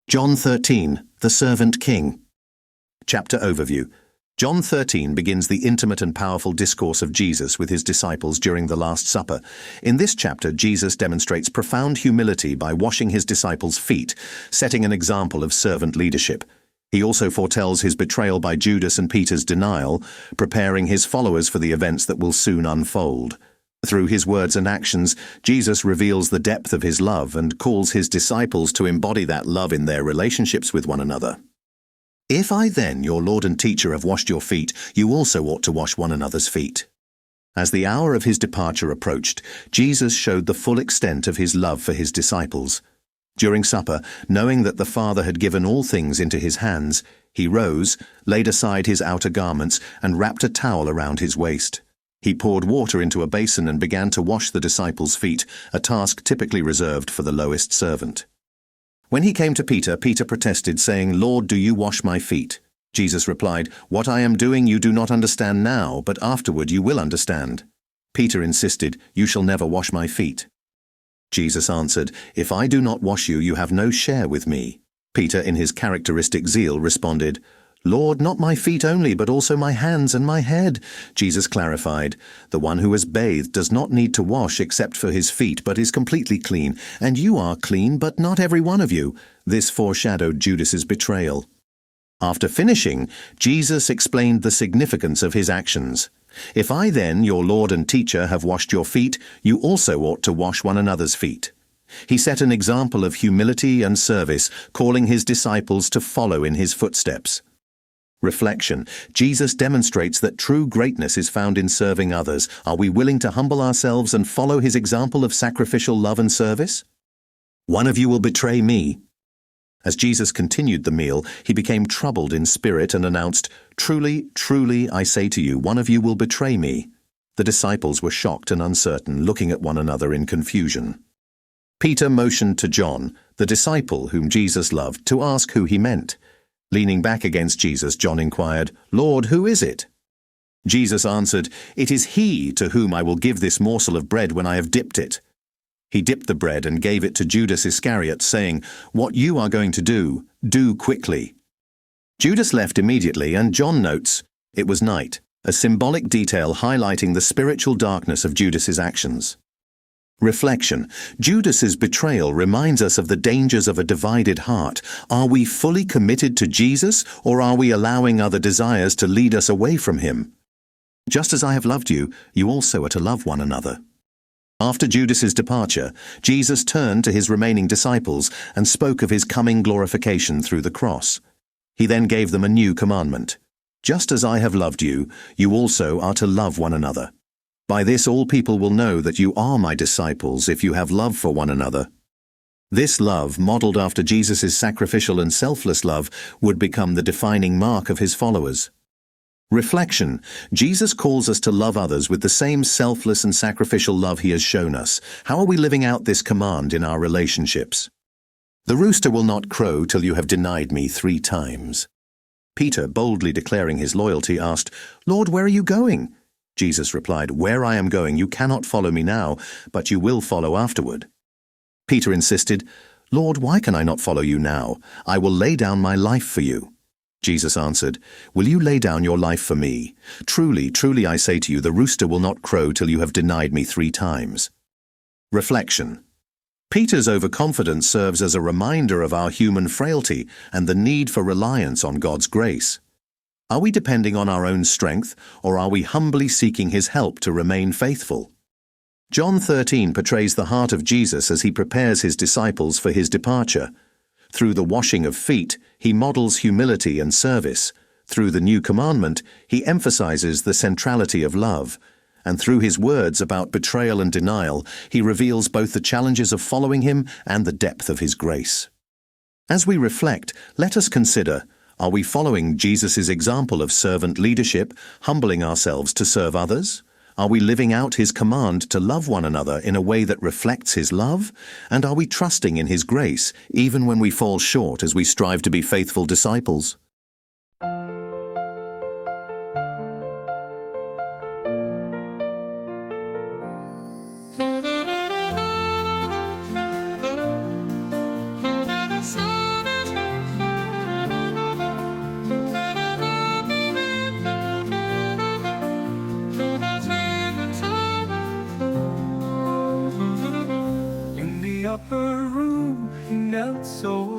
John 13, the Servant King. Chapter Overview. John 13 begins the intimate and powerful discourse of Jesus with his disciples during the Last Supper. In this chapter, Jesus demonstrates profound humility by washing his disciples' feet, setting an example of servant leadership. He also foretells his betrayal by Judas and Peter's denial, preparing his followers for the events that will soon unfold. Through his words and actions, Jesus reveals the depth of his love and calls his disciples to embody that love in their relationships with one another. If I then, your Lord and teacher, have washed your feet, you also ought to wash one another's feet. As the hour of his departure approached, Jesus showed the full extent of his love for his disciples. During supper, knowing that the Father had given all things into his hands, he rose, laid aside his outer garments, and wrapped a towel around his waist. He poured water into a basin and began to wash the disciples' feet, a task typically reserved for the lowest servant. When he came to Peter, Peter protested, saying, "Lord, do you wash my feet?" Jesus replied, "What I am doing you do not understand now, but afterward you will understand." Peter insisted, "You shall never wash my feet." Jesus answered, "If I do not wash you, you have no share with me." Peter, in his characteristic zeal, responded, "Lord, not my feet only, but also my hands and my head." Jesus clarified, "The one who has bathed does not need to wash except for his feet, but is completely clean. And you are clean, but not every one of you." This foreshadowed Judas's betrayal. After finishing, Jesus explained the significance of his actions. "If I then, your Lord and teacher, have washed your feet, you also ought to wash one another's feet." He set an example of humility and service, calling his disciples to follow in his footsteps. Reflection. Jesus demonstrates that true greatness is found in serving others. Are we willing to humble ourselves and follow his example of sacrificial love and service? "One of you will betray me." As Jesus continued the meal, he became troubled in spirit and announced, "Truly, truly, I say to you, one of you will betray me." The disciples were shocked and uncertain, looking at one another in confusion. Peter motioned to John, the disciple whom Jesus loved, to ask who he meant. Leaning back against Jesus, John inquired, "Lord, who is it?" Jesus answered, "It is he to whom I will give this morsel of bread when I have dipped it." He dipped the bread and gave it to Judas Iscariot, saying, "What you are going to do, do quickly." Judas left immediately, and John notes, "It was night," a symbolic detail highlighting the spiritual darkness of Judas's actions. Reflection. Judas's betrayal reminds us of the dangers of a divided heart. Are we fully committed to Jesus, or are we allowing other desires to lead us away from him? Just as I have loved you, you also are to love one another. After Judas's departure, Jesus turned to his remaining disciples and spoke of his coming glorification through the cross. He then gave them a new commandment. "Just as I have loved you, you also are to love one another. By this all people will know that you are my disciples if you have love for one another." This love, modeled after Jesus' sacrificial and selfless love, would become the defining mark of his followers. Reflection. Jesus calls us to love others with the same selfless and sacrificial love he has shown us. How are we living out this command in our relationships? "The rooster will not crow till you have denied me 3 times. Peter, boldly declaring his loyalty, asked, "Lord, where are you going?" Jesus replied, "Where I am going, you cannot follow me now, but you will follow afterward." Peter insisted, "Lord, why can I not follow you now? I will lay down my life for you." Jesus answered, "Will you lay down your life for me? Truly, truly, I say to you, the rooster will not crow till you have denied me 3 times. Reflection. Peter's overconfidence serves as a reminder of our human frailty and the need for reliance on God's grace. Are we depending on our own strength, or are we humbly seeking his help to remain faithful? John 13 portrays the heart of Jesus as he prepares his disciples for his departure. Through the washing of feet, he models humility and service. Through the new commandment, he emphasizes the centrality of love. And through his words about betrayal and denial, he reveals both the challenges of following him and the depth of his grace. As we reflect, let us consider, are we following Jesus' example of servant leadership, humbling ourselves to serve others? Are we living out his command to love one another in a way that reflects his love? And are we trusting in his grace, even when we fall short as we strive to be faithful disciples? Servanthood.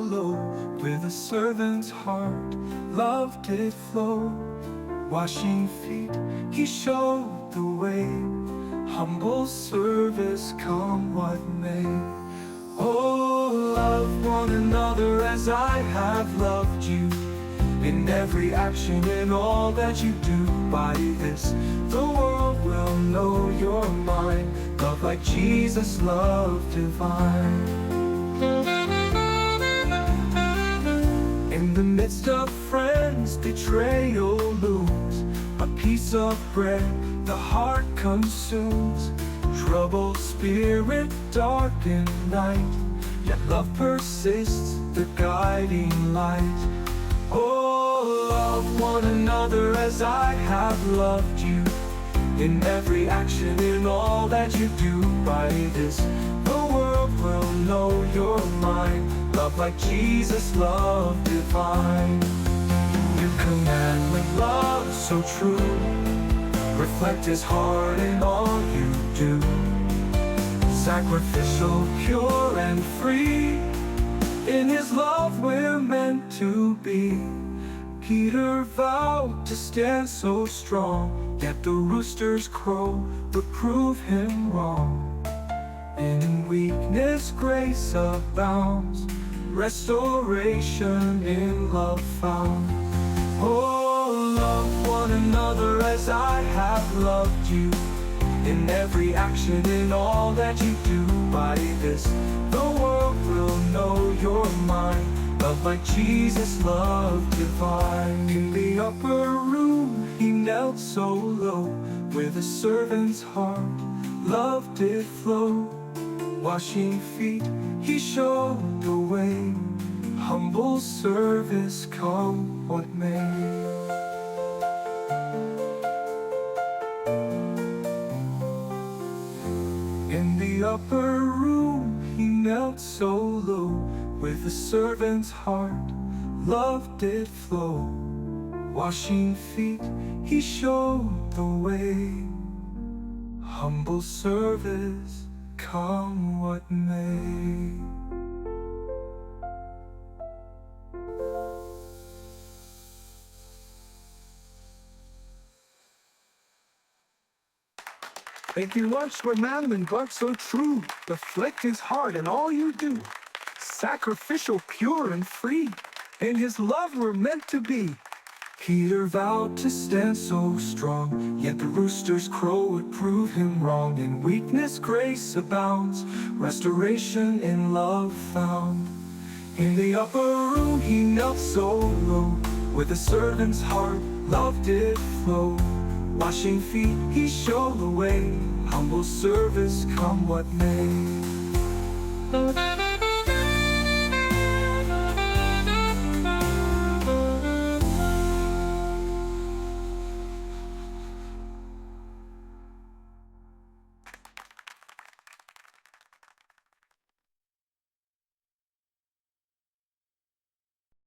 low, with a servant's heart, love did flow. Washing feet, he showed the way, humble service come what may. Oh, love one another as I have loved you, in every action, in all that you do. By this, the world will know you're mine, love like Jesus, love divine. In the midst of friends, betrayal looms, a piece of bread the heart consumes. Troubled spirit, darkened night, yet love persists, the guiding light. Oh, love one another as I have loved you, in every action, in all that you do. By this, the world will know you're mine, love like Jesus, love divine. Your commandment, love so true, reflect His heart in all you do. Sacrificial, pure and free, in His love we're meant to be. Peter vowed to stand so strong, yet the roosters crow would prove him wrong. In weakness grace abounds, restoration in love found. Oh, love one another as I have loved you, in every action, in all that you do. By this, the world will know you're mine, love like Jesus, love divine. In the upper room, He knelt so low, with a servant's heart, love did flow. Washing feet, He showed the way, humble service come what may. In the upper room, He knelt so low, with a servant's heart, love did flow. Washing feet, He showed the way, humble service come what may. Thank you much, commandment, but so true. Reflect His heart in all you do. Sacrificial, pure and free, in His love we're meant to be. Peter vowed to stand so strong, yet the rooster's crow would prove him wrong. In weakness grace abounds, restoration in love found. In the upper room He knelt so low, with a servant's heart, love did flow. Washing feet, He showed the way, humble service come what may.